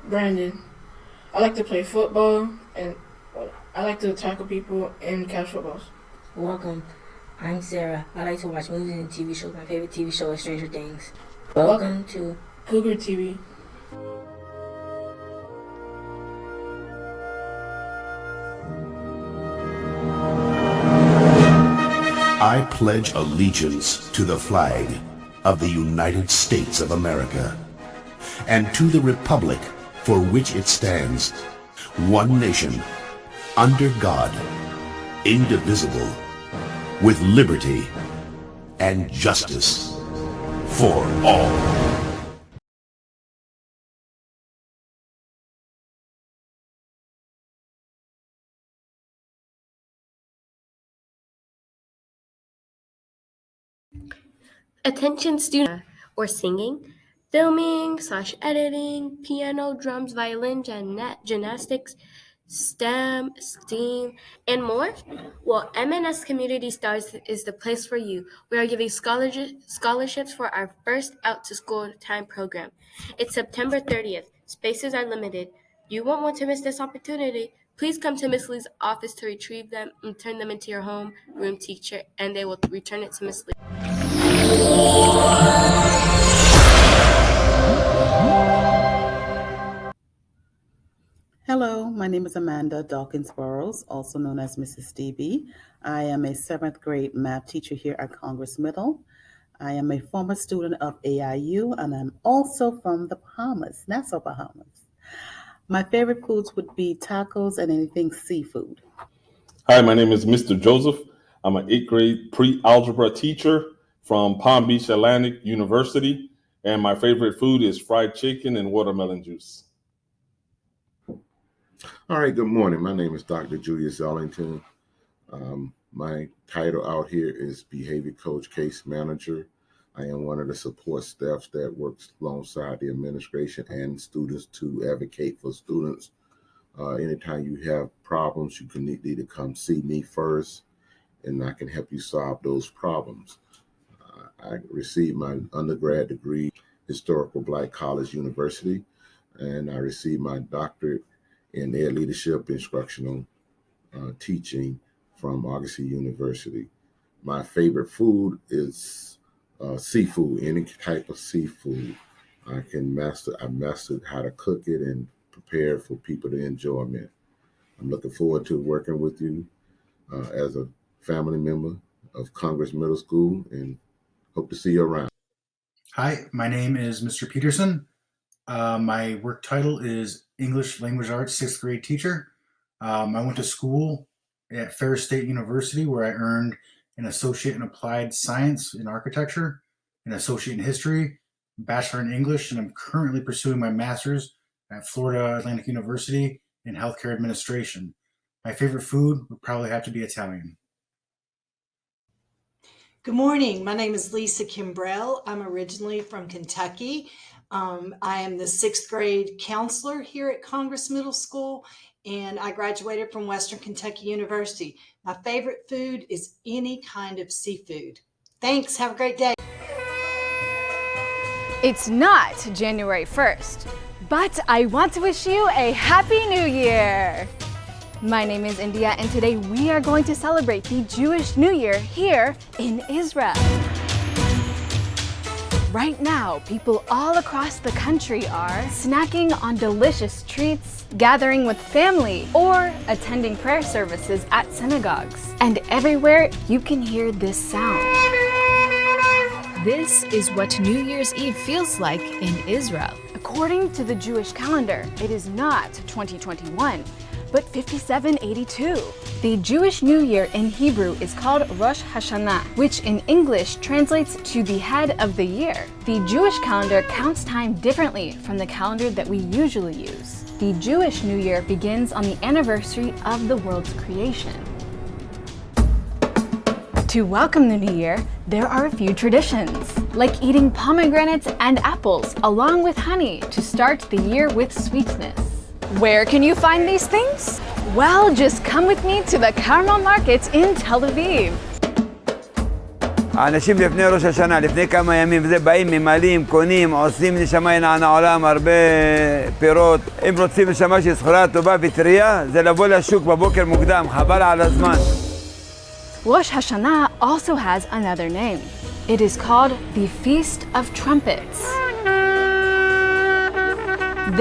Brandon. I like to play football and I like to tackle people and catch footballs. Welcome. I'm Sarah. I like to watch movies and TV shows. My favorite TV show is Stranger Things. Welcome to Cougar TV. I pledge allegiance to the flag of the United States of America and to the republic for which it stands, one nation, under God, indivisible, with liberty and justice for all. Attention student or singing, filming/editing, piano, drums, violin, gymnastics, STEM, and more? Well, MNS Community Stars is the place for you. We are giving scholarships for our first Out to School Time program. It's September 30th. Spaces are limited. You won't want to miss this opportunity. Please come to Miss Lee's office to retrieve them and turn them into your home room teacher, and they will return it to Miss Lee. Hello, my name is Amanda Dawkins Burrows, also known as Mrs. DB. I am a 7th grade math teacher here at Congress Middle. I am a former student of AIU, and I'm also from the Bahamas, Nassau, Bahamas. My favorite foods would be tacos and anything seafood. Hi, my name is Mr. Joseph. I'm an 8th grade pre-algebra teacher from Palm Beach Atlantic University, and my favorite food is fried chicken and watermelon juice. All right, good morning. My name is Dr. Julius Ellington. My title out here is Behavior Coach Case Manager. I am one of the support staffs that works alongside the administration and students to advocate for students. Anytime you have problems, you can need to come see me first, and I can help you solve those problems. I received my undergrad degree, Historical Black College University, and I received my doctorate in Ed Leadership Instructional Teaching from Augustine University. My favorite food is seafood, any type of seafood. I mastered how to cook it and prepare for people to enjoy it. I'm looking forward to working with you as a family member of Congress Middle School, and hope to see you around. Hi, my name is Mr. Peterson. My work title is English Language Arts 6th grade teacher. I went to school at Ferris State University, where I earned an associate in applied science in architecture, an associate in history, bachelor in English, and I'm currently pursuing my master's at Florida Atlantic University in healthcare administration. My favorite food would probably have to be Italian. Good morning. My name is Lisa Kimbrell. I'm originally from Kentucky. I am the 6th grade counselor here at Congress Middle School, and I graduated from Western Kentucky University. My favorite food is any kind of seafood. Thanks. Have a great day. It's not January 1st, but I want to wish you a Happy New Year. My name is India, and today we are going to celebrate the Jewish New Year here in Israel. Right now, people all across the country are snacking on delicious treats, gathering with family, or attending prayer services at synagogues. And everywhere you can hear this sound. This is what New Year's Eve feels like in Israel. According to the Jewish calendar, it is not 2021, but 5782. The Jewish New Year in Hebrew is called Rosh Hashanah, which in English translates to the head of the year. The Jewish calendar counts time differently from the calendar that we usually use. The Jewish New Year begins on the anniversary of the world's creation. To welcome the new year, there are a few traditions, like eating pomegranates and apples along with honey to start the year with sweetness. Where can you find these things? Well, just come with me to the Carmel Market in Tel Aviv. האנשים לפני ראש השנה, לפני כמה ימים, וזה באים, ממלאים, קונים, עושים נשמה ינענה עולם, הרבה פירות. אם רוצים נשמה שהיא סחורה טובה וטריה, זה לבוא לשוק בבוקר מוקדם, חבל על הזמן. Rosh Hashanah also has another name. It is called the Feast of Trumpets.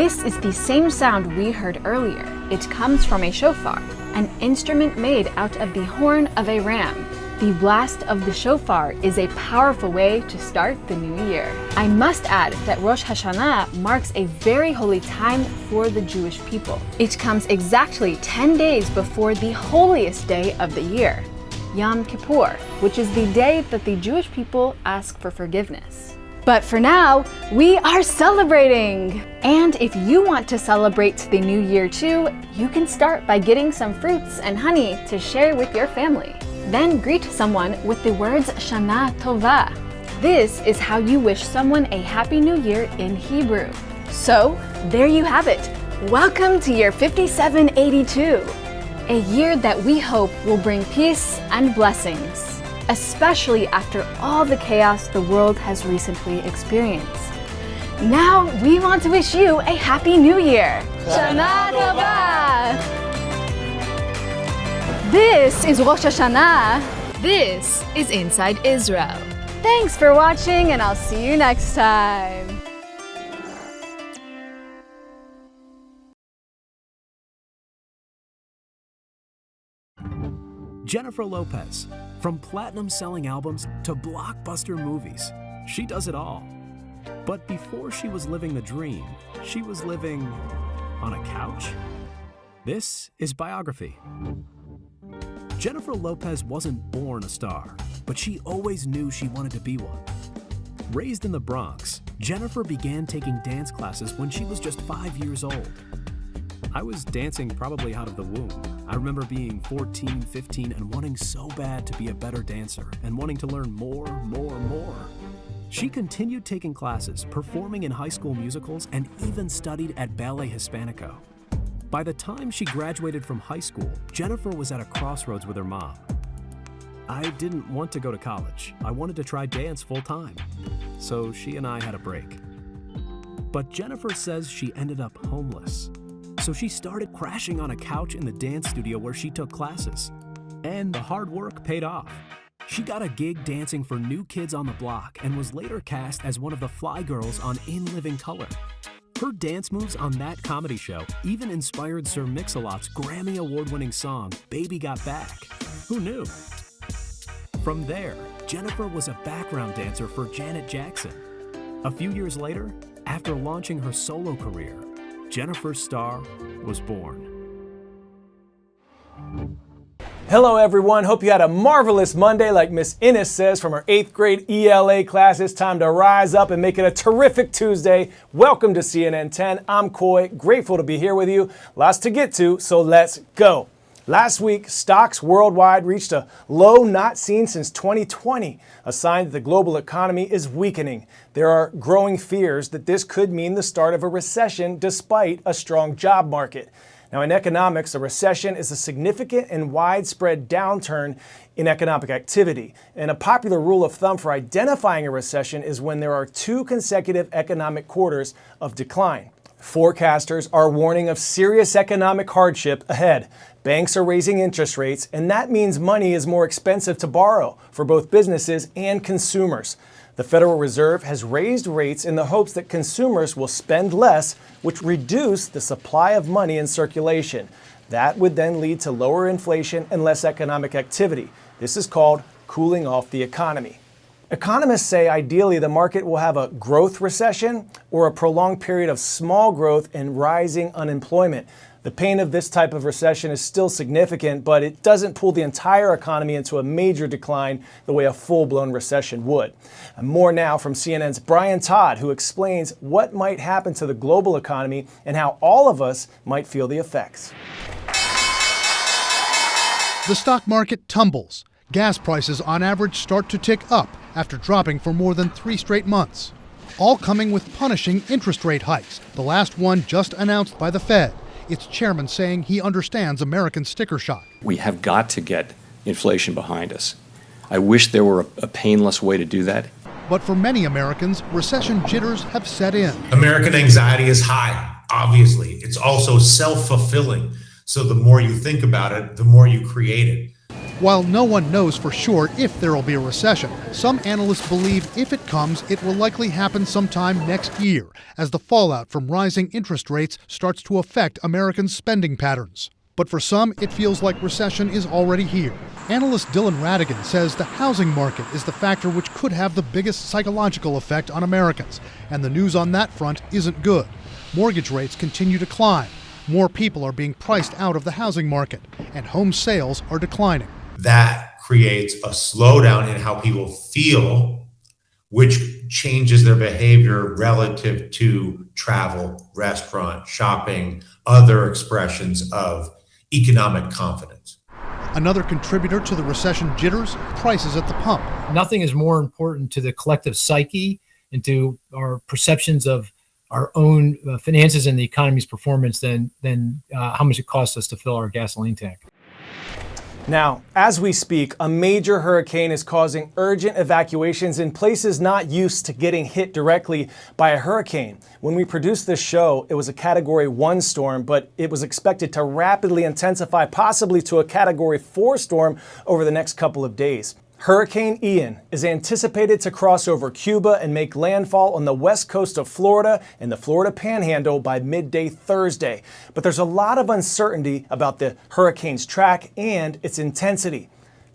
This is the same sound we heard earlier. It comes from a shofar, an instrument made out of the horn of a ram. The blast of the shofar is a powerful way to start the new year. I must add that Rosh Hashanah marks a very holy time for the Jewish people. It comes exactly 10 days before the holiest day of the year, Yom Kippur, which is the day that the Jewish people ask for forgiveness. But for now, we are celebrating! And if you want to celebrate the new year too, you can start by getting some fruits and honey to share with your family. Then greet someone with the words Shana Tova. This is how you wish someone a happy new year in Hebrew. So, there you have it. Welcome to year 5782. A year that we hope will bring peace and blessings, especially after all the chaos the world has recently experienced. Now we want to wish you a happy new year. Shana Tova! This is Rosh Hashanah. This is Inside Israel. Thanks for watching, and I'll see you next time. Jennifer Lopez, from platinum-selling albums to blockbuster movies, she does it all. But before she was living the dream, she was living on a couch. This is Biography. Jennifer Lopez wasn't born a star, but she always knew she wanted to be one. Raised in the Bronx, Jennifer began taking dance classes when she was just 5 years old. I was dancing probably out of the womb. I remember being 14, 15 and wanting so bad to be a better dancer and wanting to learn more. She continued taking classes, performing in high school musicals, and even studied at Ballet Hispanico. By the time she graduated from high school, Jennifer was at a crossroads with her mom. I didn't want to go to college. I wanted to try dance full-time. So she and I had a break. But Jennifer says she ended up homeless. So she started crashing on a couch in the dance studio where she took classes. And the hard work paid off. She got a gig dancing for New Kids on the Block and was later cast as one of the fly girls on In Living Color. Her dance moves on that comedy show even inspired Sir Mix-a-Lot's Grammy Award-winning song, Baby Got Back. Who knew? From there, Jennifer was a background dancer for Janet Jackson. A few years later, after launching her solo career, Jennifer's star was born. Hello everyone, hope you had a marvelous Monday like Miss Innes says from her 8th grade ELA class. It's time to rise up and make it a terrific Tuesday. Welcome to CNN 10. I'm Coy, grateful to be here with you. Lots to get to, so let's go. Last week, stocks worldwide reached a low not seen since 2020, a sign that the global economy is weakening. There are growing fears that this could mean the start of a recession despite a strong job market. Now, in economics, a recession is a significant and widespread downturn in economic activity. And a popular rule of thumb for identifying a recession is when there are 2 consecutive economic quarters of decline. Forecasters are warning of serious economic hardship ahead. Banks are raising interest rates, and that means money is more expensive to borrow for both businesses and consumers. The Federal Reserve has raised rates in the hopes that consumers will spend less, which reduce the supply of money in circulation. That would then lead to lower inflation and less economic activity. This is called cooling off the economy. Economists say ideally the market will have a growth recession or a prolonged period of small growth and rising unemployment. The pain of this type of recession is still significant, but it doesn't pull the entire economy into a major decline the way a full-blown recession would. And more now from CNN's Brian Todd, who explains what might happen to the global economy and how all of us might feel the effects. The stock market tumbles. Gas prices on average start to tick up after dropping for more than 3 straight months. All coming with punishing interest rate hikes, the last one just announced by the Fed. Its chairman saying he understands American sticker shock. We have got to get inflation behind us. I wish there were a painless way to do that. But for many Americans, recession jitters have set in. American anxiety is high, obviously. It's also self-fulfilling. So the more you think about it, the more you create it. While no one knows for sure if there will be a recession, some analysts believe if it comes, it will likely happen sometime next year, as the fallout from rising interest rates starts to affect Americans' spending patterns. But for some, it feels like recession is already here. Analyst Dylan Radigan says the housing market is the factor which could have the biggest psychological effect on Americans, and the news on that front isn't good. Mortgage rates continue to climb. More people are being priced out of the housing market, and home sales are declining. That creates a slowdown in how people feel, which changes their behavior relative to travel, restaurant, shopping, other expressions of economic confidence. Another contributor to the recession jitters, prices at the pump. Nothing is more important to the collective psyche and to our perceptions of our own finances and the economy's performance than how much it costs us to fill our gasoline tank. Now, as we speak, a major hurricane is causing urgent evacuations in places not used to getting hit directly by a hurricane. When we produced this show, it was a Category 1 storm, but it was expected to rapidly intensify, possibly to a Category 4 storm over the next couple of days. Hurricane Ian is anticipated to cross over Cuba and make landfall on the west coast of Florida and the Florida Panhandle by midday Thursday. But there's a lot of uncertainty about the hurricane's track and its intensity.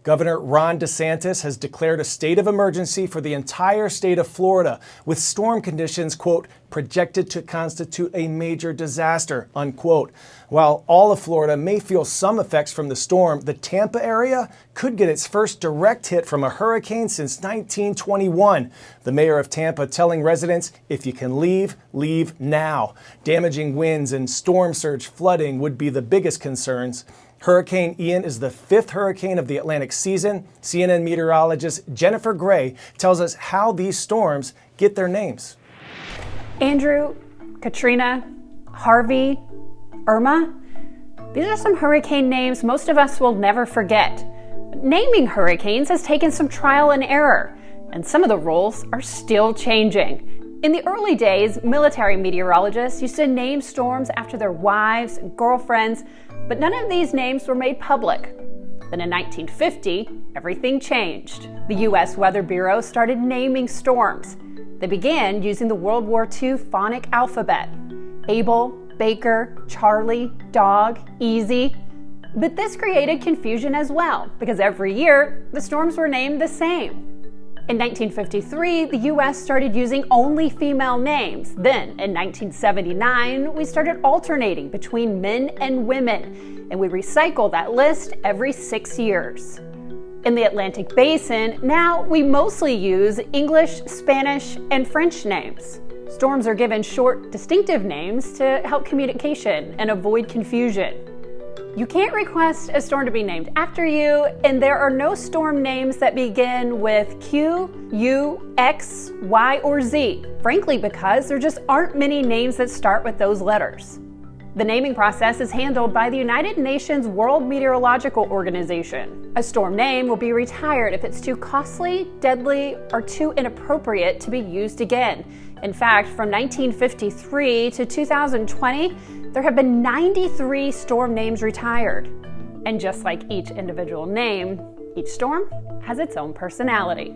Governor Ron DeSantis has declared a state of emergency for the entire state of Florida, with storm conditions, quote, projected to constitute a major disaster, unquote. While all of Florida may feel some effects from the storm, the Tampa area could get its first direct hit from a hurricane since 1921. The mayor of Tampa telling residents, if you can leave, leave now. Damaging winds and storm surge flooding would be the biggest concerns. Hurricane Ian is the 5th hurricane of the Atlantic season. CNN meteorologist Jennifer Gray tells us how these storms get their names. Andrew, Katrina, Harvey, Irma. These are some hurricane names most of us will never forget. Naming hurricanes has taken some trial and error, and some of the rules are still changing. In the early days, military meteorologists used to name storms after their wives and girlfriends, but none of these names were made public. Then in 1950, everything changed. The U.S. Weather Bureau started naming storms. They began using the World War II phonic alphabet: Abel, Baker, Charlie, Dog, Easy. But this created confusion as well, because every year, the storms were named the same. In 1953, the U.S. started using only female names. Then, in 1979, we started alternating between men and women, and we recycle that list every 6 years. In the Atlantic Basin, now we mostly use English, Spanish, and French names. Storms are given short, distinctive names to help communication and avoid confusion. You can't request a storm to be named after you, and there are no storm names that begin with Q, U, X, Y, or Z, frankly because there just aren't many names that start with those letters. The naming process is handled by the United Nations World Meteorological Organization. A storm name will be retired if it's too costly, deadly, or too inappropriate to be used again. In fact, from 1953 to 2020, there have been 93 storm names retired. And just like each individual name, each storm has its own personality.